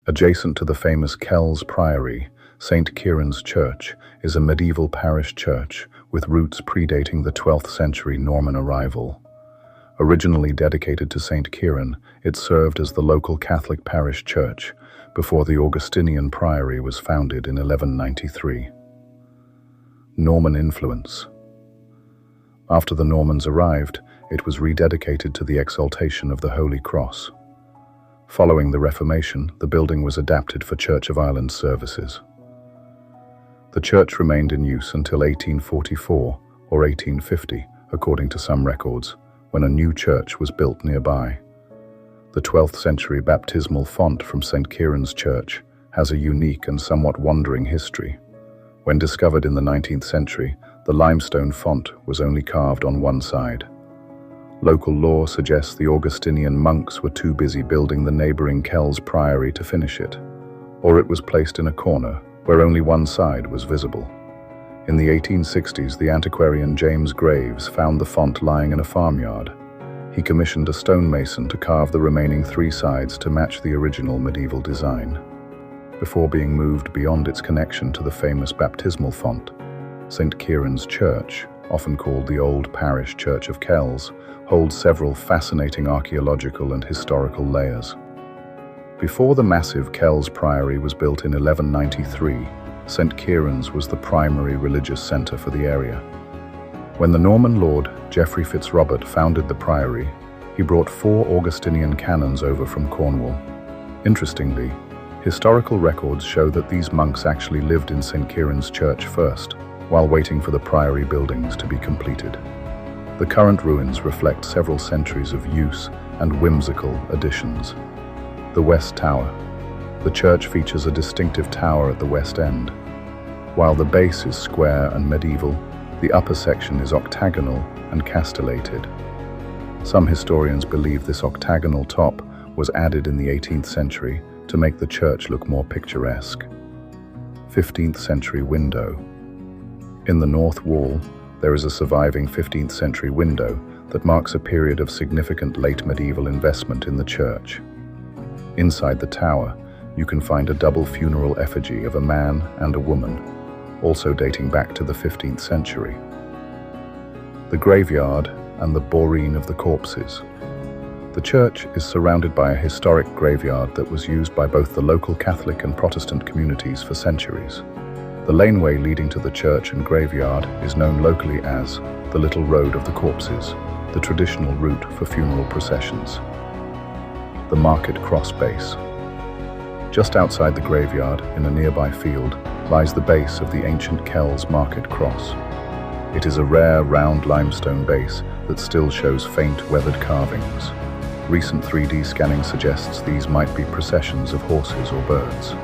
Adjacent to the famous Kells Priory, St. Kieran's Church is a medieval parish church with roots predating the 12th century Norman arrival. Originally dedicated to St. Kieran, it served as the local Catholic parish church before the Augustinian Priory was founded in 1193. Norman influence. After the Normans arrived, it was rededicated to the exaltation of the Holy Cross. Following the Reformation, the building was adapted for Church of Ireland services. The church remained in use until 1844 or 1850, according to some records, when a new church was built nearby. The 12th century baptismal font from St. Kieran's Church has a unique and somewhat wandering history. When discovered in the 19th century, the limestone font was only carved on one side. Local lore suggests the Augustinian monks were too busy building the neighboring Kells Priory to finish it, or it was placed in a corner where only one side was visible. In the 1860s, the antiquarian James Graves found the font lying in a farmyard. He commissioned a stonemason to carve the remaining three sides to match the original medieval design. Before being moved beyond its connection to the famous baptismal font, St. Kieran's Church, often called the Old Parish Church of Kells, holds several fascinating archaeological and historical layers. Before the massive Kells Priory was built in 1193, St. Kieran's was the primary religious centre for the area. When the Norman lord Geoffrey Fitzrobert founded the priory, he brought 4 Augustinian canons over from Cornwall. Interestingly, historical records show that these monks actually lived in St. Kieran's Church first, while waiting for the priory buildings to be completed. The current ruins reflect several centuries of use and whimsical additions. The West Tower. The church features a distinctive tower at the west end. While the base is square and medieval, the upper section is octagonal and castellated. Some historians believe this octagonal top was added in the 18th century to make the church look more picturesque. 15th century window. In the north wall, there is a surviving 15th century window that marks a period of significant late medieval investment in the church. Inside the tower, you can find a double funeral effigy of a man and a woman, also dating back to the 15th century. The graveyard and the boreen of the corpses. The church is surrounded by a historic graveyard that was used by both the local Catholic and Protestant communities for centuries. The laneway leading to the church and graveyard is known locally as the Little Road of the Corpses, the traditional route for funeral processions. The Market Cross Base. Just outside the graveyard, in a nearby field, lies the base of the ancient Kells Market Cross. It is a rare, round limestone base that still shows faint, weathered carvings. Recent 3D scanning suggests these might be processions of horses or birds.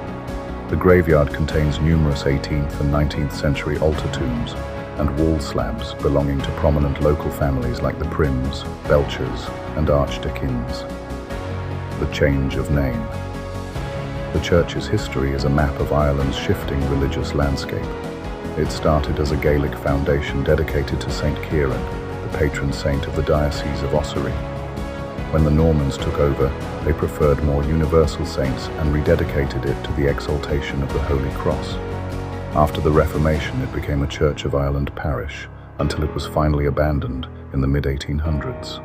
The graveyard contains numerous 18th and 19th century altar tombs and wall slabs belonging to prominent local families like the Prims, Belchers, and Archdeacon's. The change of name. The church's history is a map of Ireland's shifting religious landscape. It started as a Gaelic foundation dedicated to St. Kieran, the patron saint of the Diocese of Ossory. When the Normans took over, they preferred more universal saints and rededicated it to the exaltation of the Holy Cross. After the Reformation, it became a Church of Ireland parish, until it was finally abandoned in the mid-1800s.